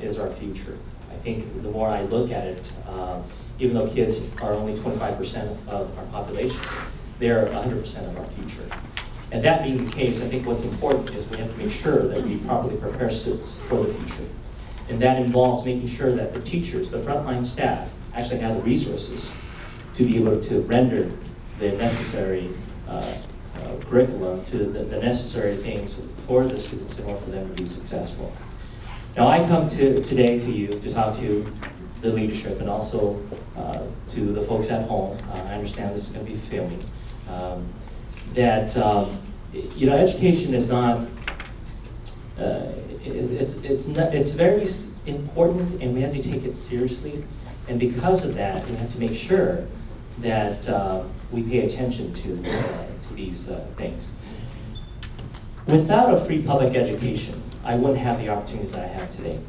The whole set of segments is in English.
is our future. I think the more I look at it, even though kids are only 25% of our population, they're 100% of our future. And that being the case, I think what's important is we have to make sure that we properly prepare students for the future. And that involves making sure that the teachers, the frontline staff, actually have the resources to be able to render the necessary curriculum, to the necessary things for the students in order for them to be successful. Now I come today to you to talk to the leadership and also to the folks at home. I understand this is going to be filming. Education is not, it's very important, and we have to take it seriously. And because of that, we have to make sure that we pay attention to these things. Without a free public education, I wouldn't have the opportunities that I have today.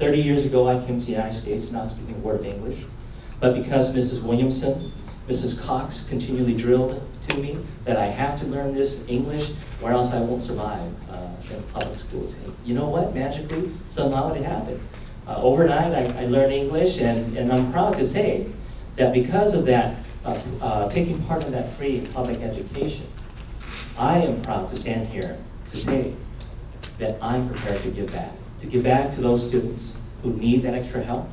30 years ago, I came to the United States not speaking a word of English, but because Mrs. Williamson, Mrs. Cox continually drilled to me that I have to learn this English or else I won't survive in public schools. And you know what? Magically, somehow it happened. Overnight, I learned English, and I'm proud to say that because of that, taking part in that free public education, I am proud to stand here to say that I'm prepared to give back to those students who need that extra help,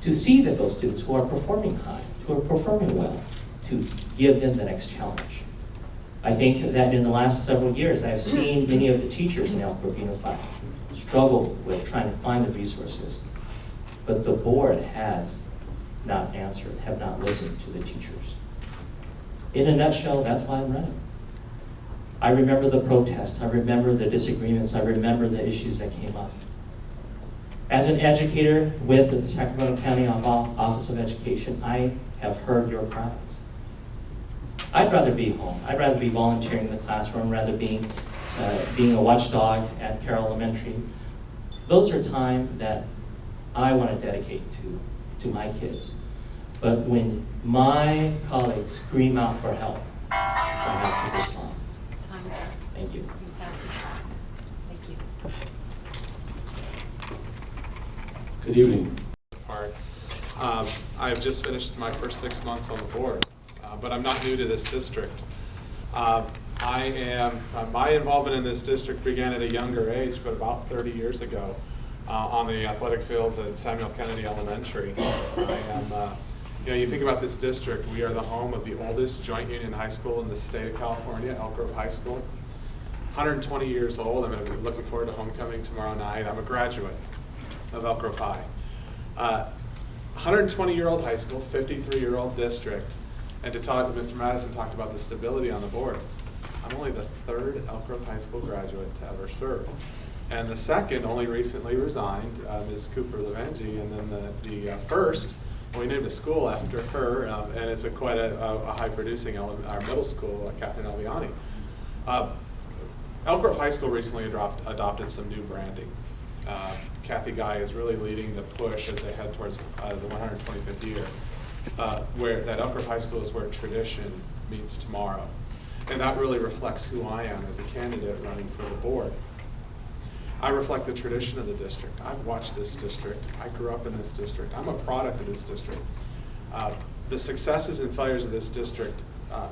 to see that those students who are performing high, who are performing well, to give them the next challenge. I think that in the last several years, I've seen many of the teachers in Elk Grove Unified struggle with trying to find the resources, but the board has not answered, have not listened to the teachers. In a nutshell, that's why I'm running. I remember the protests, I remember the disagreements, I remember the issues that came up. As an educator with the Sacramento County Office of Education, I have heard your cries. I'd rather be home. I'd rather be volunteering in the classroom, rather being a watchdog at Carroll Elementary. Those are time that I want to dedicate to my kids. But when my colleagues scream out for help, I have to respond. Time is up. Thank you. Thank you. Good evening. I've just finished my first 6 months on the board, but I'm not new to this district. My involvement in this district began at a younger age, but about 30 years ago on the athletic fields at Samuel Kennedy Elementary. You think about this district, we are the home of the oldest joint union high school in the state of California, Elk Grove High School. 120 years old. I'm looking forward to homecoming tomorrow night. I'm a graduate of Elk Grove High. 120-year-old high school, 53-year-old district, and to talk, Mr. Madison talked about the stability on the board. I'm only the third Elk Grove High School graduate to ever serve. And the second only recently resigned, Ms. Cooper Levangie, and then the first, we named a school after her, and it's quite a high-producing our middle school, Catherine Alviani. Elk Grove High School recently adopted some new branding. Kathy Guy is really leading the push as they head towards the 125th year, where that Elk Grove High School is where tradition meets tomorrow. And that really reflects who I am as a candidate running for the board. I reflect the tradition of the district. I've watched this district. I grew up in this district. I'm a product of this district. The successes and failures of this district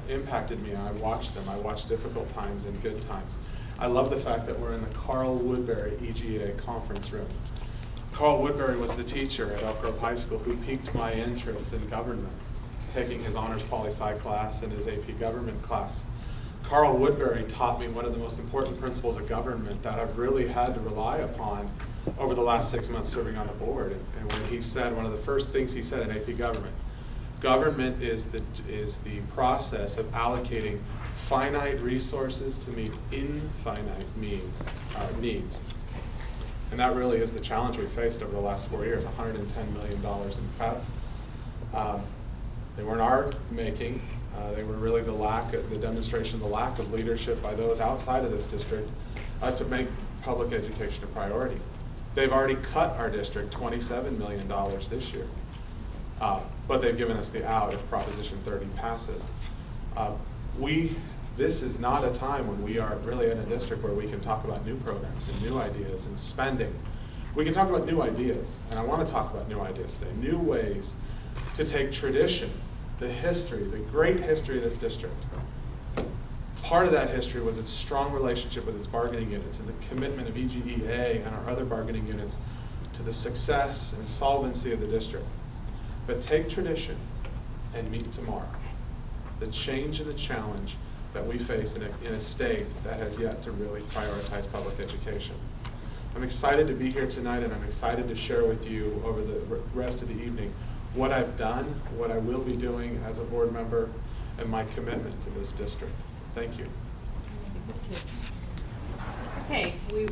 impacted me. I watched them. I watched difficult times and good times. I love the fact that we're in the Carl Woodbury EGA conference room. Carl Woodbury was the teacher at Elk Grove High School who piqued my interest in government, taking his honors poli-sci class and his AP government class. Carl Woodbury taught me one of the most important principles of government that I've really had to rely upon over the last 6 months serving on the board. And when he said, one of the first things he said in AP government, government is the process of allocating finite resources to meet infinite needs. And that really is the challenge we faced over the last 4 years, $110 million in cuts. They weren't our making. They were really the demonstration of the lack of leadership by those outside of this district to make public education a priority. They've already cut our district $27 million this year, but they've given us the out if Proposition 30 passes. This is not a time when we are really in a district where we can talk about new programs and new ideas and spending. We can talk about new ideas, and I want to talk about new ideas today, new ways to take tradition, the history, the great history of this district. Part of that history was its strong relationship with its bargaining units and the commitment of EGEA and our other bargaining units to the success and solvency of the district. But take tradition and meet tomorrow. The change and the challenge that we face in a state that has yet to really prioritize public education. I'm excited to be here tonight, and I'm excited to share with you over the rest of the evening what I've done, what I will be doing as a board member, and my commitment to this district. Thank you. Okay, we